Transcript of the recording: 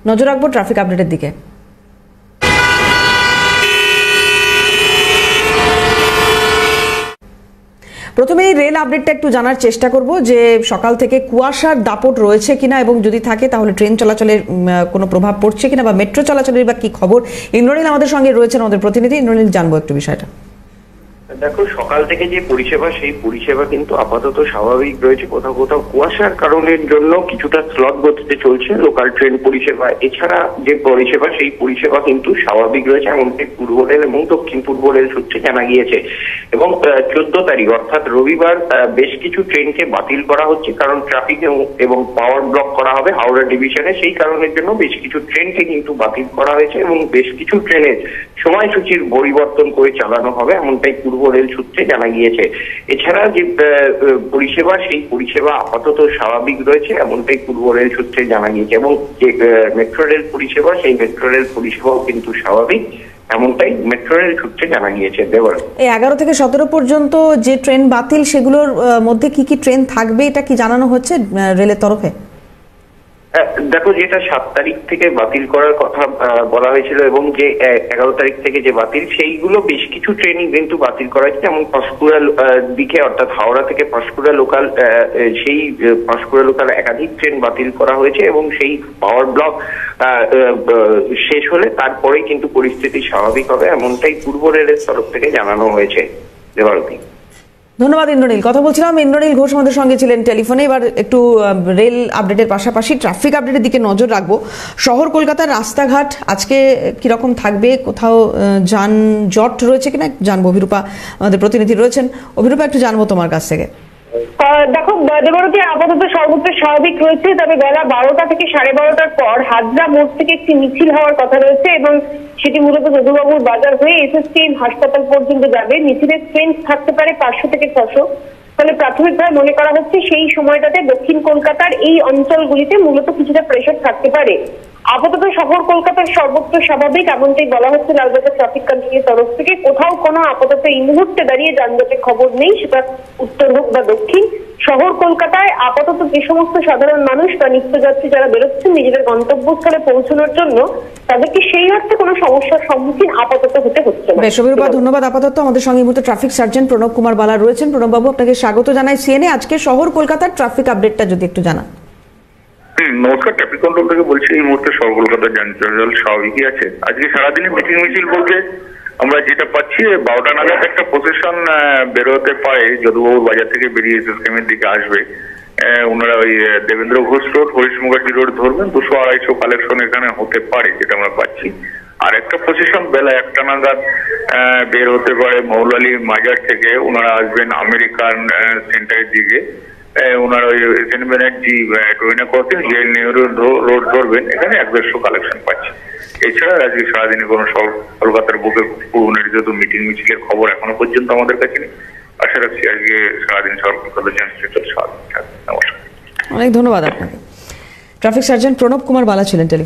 নজর রাখবো ট্রাফিক আপডেটের দিকে। প্রথমেই রেল আপডেটটা একটু জানার চেষ্টা করব যে সকাল থেকে কুয়াশার দাপট রয়েছে কিনা এবং যদি থাকে তাহলে ট্রেন চলাচলের কোনো প্রভাব পড়ছে কিনা বা মেট্রো চলাচলের বা কি খবর। ইন্দ্রনীল আমাদের সঙ্গে রয়েছেন, আমাদের প্রতিনিধি। ইন্দ্রনীল, জানবো একটু বিষয়টা। দেখো, সকাল থেকে যে পরিষেবা সেই পরিষেবা কিন্তু আপাতত স্বাভাবিক রয়েছে। কোথাও কোথাও কুয়াশার কারণের জন্য কিছুটা স্লট গতিতে চলছে লোকাল ট্রেন পরিষেবা। এছাড়া যে পরিষেবা সেই পরিষেবা কিন্তু স্বাভাবিক রয়েছে, এমনকি পূর্ব রেল এবং দক্ষিণ পূর্ব রেল সূত্রে জানা গিয়েছে। এবং 14 তারিখ অর্থাৎ রবিবার বেশ কিছু ট্রেনকে বাতিল করা হচ্ছে, কারণ ট্রাফিক এবং পাওয়ার ব্লক করা হবে হাওড়া ডিভিশনে। সেই কারণের জন্য বেশ কিছু ট্রেনকে কিন্তু বাতিল করা হয়েছে এবং বেশ কিছু ট্রেনের সময়সূচির পরিবর্তন করে চালানো হবে, এমনটাই পূর্ব রেল সূত্রে জানা গিয়েছে। এছাড়া যে পরিষেবা সেই পরিষেবা আপাতত স্বাভাবিক রয়েছে, এমনটাই পূর্ব রেল সূত্রে জানা গিয়েছে। এবং যে মেট্রো রেল পরিষেবা সেই মেট্রো রেল পরিষেবাও কিন্তু স্বাভাবিক, এমনটাই মেট্রো রেল সূত্রে জানা গিয়েছে। দেবর, এই 11 থেকে 17 পর্যন্ত যে ট্রেন বাতিল সেগুলোর মধ্যে কি কি ট্রেন থাকবে এটা কি জানানো হচ্ছে রেলের তরফে? দেখো, যেটা 7 তারিখ থেকে বাতিল করার কথা বলা হয়েছিল এবং যে 11 তারিখ থেকে যে বাতিল, সেইগুলো বেশ কিছু ট্রেনই কিন্তু বাতিল করা হয়েছে। যেমন পাঁশকুড়া দিকে অর্থাৎ হাওড়া থেকে পাঁশকুড়া লোকাল, সেই পাঁশকুড়া লোকাল একাধিক ট্রেন বাতিল করা হয়েছে এবং সেই পাওয়ার ব্লক শেষ হলে তারপরেই কিন্তু পরিস্থিতি স্বাভাবিক হবে, এমনটাই পূর্ব রেলের তরফ থেকে জানানো হয়েছে। দেবারতী, ধন্যবাদ ইন্দ্রনীল। কথা বলছিলাম, ইন্দ্রনীল ঘোষ আমাদের সঙ্গে ছিলেন টেলিফোনে। এবার একটু রেল আপডেটের পাশাপাশি ট্রাফিক আপডেটের দিকে নজর রাখবো। শহর কলকাতার রাস্তাঘাট আজকে কিরকম থাকবে, কোথাও যানজট রয়েছে কিনা জানবো। অভিরূপা আমাদের প্রতিনিধি রয়েছেন। অভিরূপা, একটু জানবো তোমার কাছ থেকে। দেখো দেবরতী, আপাতত সর্বত্র স্বাভাবিক রয়েছে, তবে বেলা 12টা থেকে 12:30টার পর হাজরা মোড় থেকে একটি মিছিল হওয়ার কথা রয়েছে এবং সেটি মূলত যদুবাবুর বাজার হয়ে এসএসকেএম হাসপাতাল পর্যন্ত যাবে। মিছিলের স্ট্রেংথ থাকতে পারে 500 থেকে 600। ফলে প্রাথমিকভাবে মনে করা হচ্ছে সেই সময়টাতে দক্ষিণ কলকাতার এই অঞ্চলগুলিতে মূলত কিছুটা প্রেসার থাকতে পারে। আপাতত শহর কলকাতার সর্বত্র স্বাভাবিক, এমনটাই বলা হচ্ছে লালবাজার ট্রাফিক কন্ট্রোলের তরফ থেকে। কোথাও কোনো আপাতত এই মুহূর্তে দাঁড়িয়ে যানজটের খবর নেই, সেটা উত্তর হোক বা দক্ষিণ। শহর কলকাতায় আপাতত যে সমস্ত সাধারণ মানুষ বা নিত্যযাত্রী যারা বেরোচ্ছেন নিজেদের গন্তব্যস্থলে পৌঁছানোর জন্য, তাদেরকে সেই অর্থে কোনো সমস্যার সম্মুখীন আপাতত হতে হচ্ছে না। বেশ অভিরূপা, ধন্যবাদ। আপাতত আমাদের সঙ্গে মুহূর্তে ট্রাফিক সার্জেন্ট প্রণব কুমার বালা রয়েছেন। প্রণববাবু, আপনাকে স্বাগত জানাই সিএনএ। আজকে শহর কলকাতার ট্রাফিক আপডেটটা যদি একটু জানান। নমস্কার, ট্রাফিক কন্ট্রোল থেকে বলছি। এই মুহূর্তে শহর কলকাতার যান চলাচল স্বাভাবিকই আছে। আজকে সারাদিনে মিটিং মিছিল বলতে আমরা যেটা পাচ্ছি 12টা নাগাদ একটা প্রসেশন বেরোতে পারে, যদুবাবুর বাজার থেকে বেরিয়ে এসএসকেএম এর দিকে আসবে। ওনারা ওই দেবেন্দ্র ঘোষ রোড, হরিশ মুখার্জি রোড ধরবেন। 200-250 কালেকশন এখানে হতে পারে, যেটা আমরা পাচ্ছি। আর একটা প্রসেশন বেলা 1টা নাগাদ বের হতে পারে মৌলালী মাজার থেকে। ওনারা আসবেন আমেরিকান সেন্টারের দিকে। ওনারা ওই সেন্ট ব্যানার্জি ট্রেনে করতেন, জেএল নেহরু রোড ধরবেন। এখানে 150 কালেকশন পাচ্ছে। এছাড়া আজকে সারাদিনে কোনো শহর কলকাতার বুকে পূর্বনির্ধারিত মিটিং মিছিলের খবর এখনো পর্যন্ত আমাদের কাছে নেই। আশা রাখছি আজকে সারাদিন শহর কলকাতার যান চলাচল স্বাভাবিক থাকবে। নমস্কার, অনেক ধন্যবাদ আপনাকে। ট্রাফিক সার্জেন্ট প্রণব কুমার বালা ছিলেন টেলিফোনে।